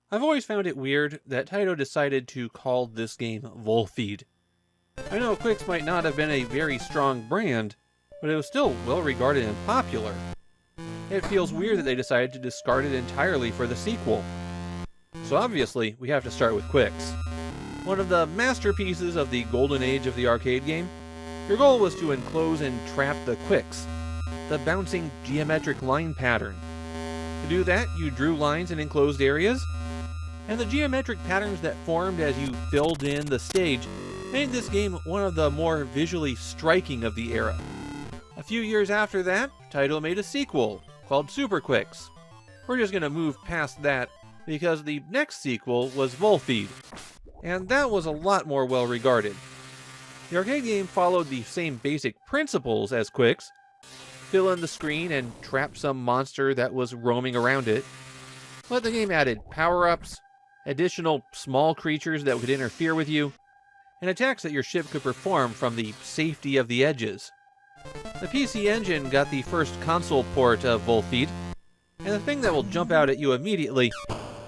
I've always found it weird that Taito decided to call this game Volfied. I know Quicks might not have been a very strong brand, but it was still well regarded and popular. It feels weird that they decided to discard it entirely for the sequel. So obviously, we have to start with Quicks. One of the masterpieces of the golden age of the arcade game, your goal was to enclose and trap the Quicks, the bouncing geometric line pattern. To do that, you drew lines in enclosed areas, and the geometric patterns that formed as you filled in the stage made this game one of the more visually striking of the era. A few years after that, Taito made a sequel called Super Quicks. We're just going to move past that because the next sequel was Volfied, and that was a lot more well regarded. The arcade game followed the same basic principles as Quicks: fill in the screen and trap some monster that was roaming around it, but the game added power-ups, additional small creatures that would interfere with you, and attacks that your ship could perform from the safety of the edges. The PC Engine got the first console port of Volfied, and the thing that will jump out at you immediately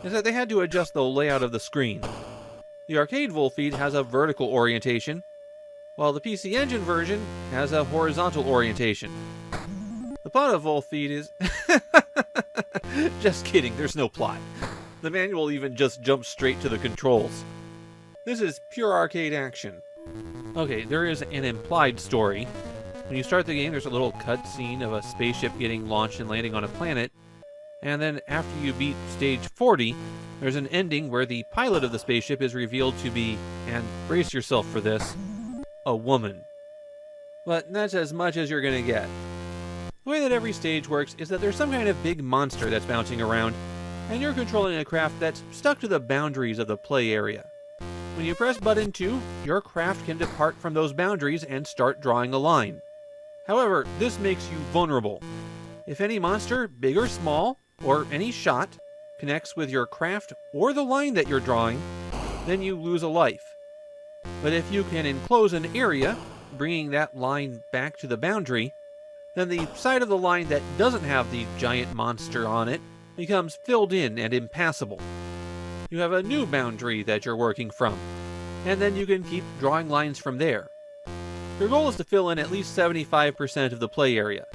is that they had to adjust the layout of the screen. The arcade Volfied has a vertical orientation, while the PC Engine version has a horizontal orientation. The plot of Volfied is... Just kidding, there's no plot. The manual even just jumps straight to the controls. This is pure arcade action. Okay, there is an implied story. When you start the game, there's a little cutscene of a spaceship getting launched and landing on a planet, and then after you beat stage 40, there's an ending where the pilot of the spaceship is revealed to be, and brace yourself for this, a woman. But that's as much as you're gonna get. The way that every stage works is that there's some kind of big monster that's bouncing around, and you're controlling a craft that's stuck to the boundaries of the play area. When you press button 2, your craft can depart from those boundaries and start drawing a line. However, this makes you vulnerable. If any monster, big or small, or any shot, connects with your craft or the line that you're drawing, then you lose a life. But if you can enclose an area, bringing that line back to the boundary, then the side of the line that doesn't have the giant monster on it becomes filled in and impassable. You have a new boundary that you're working from, and then you can keep drawing lines from there. Your goal is to fill in at least 75% of the play area.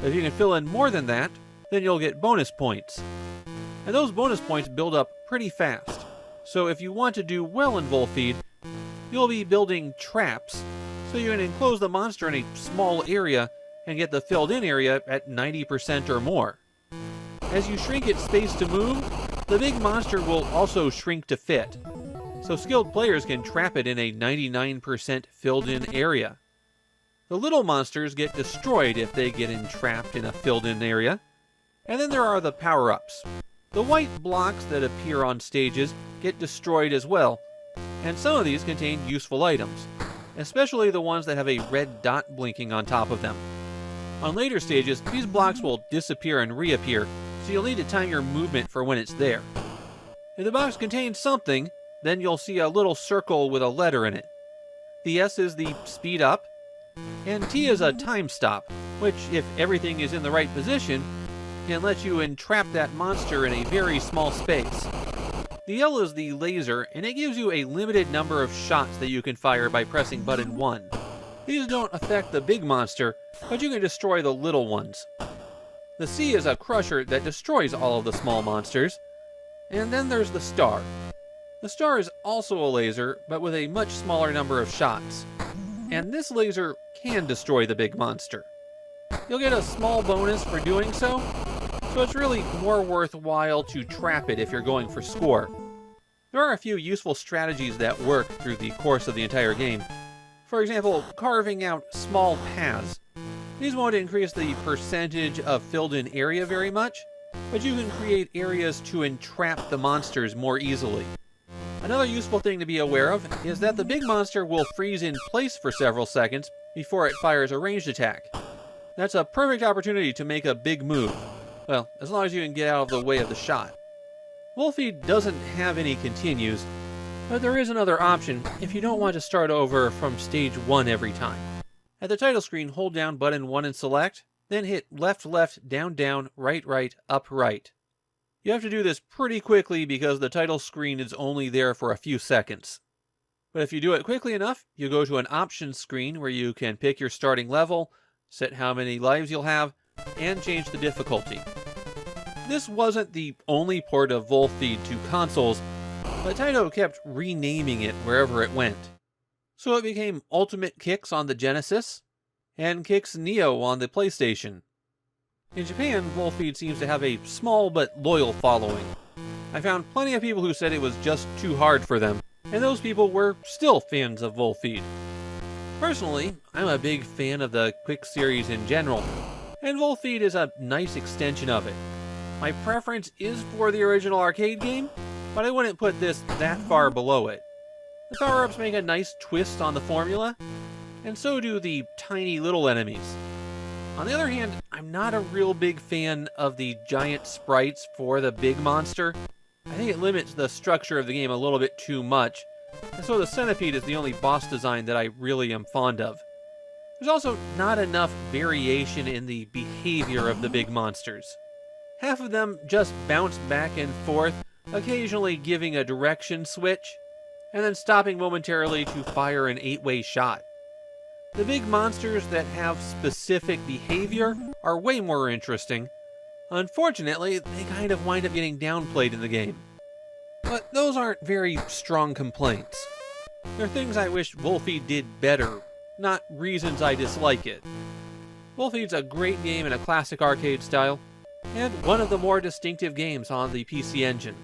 If you can fill in more than that, then you'll get bonus points. And those bonus points build up pretty fast. So if you want to do well in Volfied, you'll be building traps, so you can enclose the monster in a small area and get the filled in area at 90% or more. As you shrink its space to move, the big monster will also shrink to fit. So skilled players can trap it in a 99% filled in area. The little monsters get destroyed if they get entrapped in a filled in area. And then there are the power-ups. The white blocks that appear on stages get destroyed as well, and some of these contain useful items, especially the ones that have a red dot blinking on top of them. On later stages, these blocks will disappear and reappear, so you'll need to time your movement for when it's there. If the box contains something, then you'll see a little circle with a letter in it. The S is the speed up, and T is a time stop, which, if everything is in the right position, can let you entrap that monster in a very small space. The L is the laser, and it gives you a limited number of shots that you can fire by pressing button 1. These don't affect the big monster, but you can destroy the little ones. The C is a crusher that destroys all of the small monsters. And then there's the star. The star is also a laser, but with a much smaller number of shots. And this laser can destroy the big monster. You'll get a small bonus for doing so it's really more worthwhile to trap it if you're going for score. There are a few useful strategies that work through the course of the entire game. For example, carving out small paths. These won't increase the percentage of filled-in area very much, but you can create areas to entrap the monsters more easily. Another useful thing to be aware of is that the big monster will freeze in place for several seconds before it fires a ranged attack. That's a perfect opportunity to make a big move. Well, as long as you can get out of the way of the shot. Volfied doesn't have any continues, but there is another option if you don't want to start over from stage 1 every time. At the title screen, hold down button 1 and select, then hit left left, down down, right right, up right. You have to do this pretty quickly because the title screen is only there for a few seconds. But if you do it quickly enough, you go to an options screen where you can pick your starting level, set how many lives you'll have, and change the difficulty. This wasn't the only port of Volfied to consoles, but Taito kept renaming it wherever it went. So it became Ultimate Kicks on the Genesis, and Kicks Neo on the PlayStation. In Japan, Volfied seems to have a small but loyal following. I found plenty of people who said it was just too hard for them, and those people were still fans of Volfied. Personally, I'm a big fan of the Quick series in general, and Volfied is a nice extension of it. My preference is for the original arcade game, but I wouldn't put this that far below it. The power-ups make a nice twist on the formula, and so do the tiny little enemies. On the other hand, I'm not a real big fan of the giant sprites for the big monster. I think it limits the structure of the game a little bit too much, and so the centipede is the only boss design that I really am fond of. There's also not enough variation in the behavior of the big monsters. Half of them just bounce back and forth, occasionally giving a direction switch, and then stopping momentarily to fire an 8-way shot. The big monsters that have specific behavior are way more interesting. Unfortunately, they kind of wind up getting downplayed in the game. But those aren't very strong complaints. They're things I wish Volfied did better, not reasons I dislike it. Volfied's a great game in a classic arcade style, and one of the more distinctive games on the PC Engine.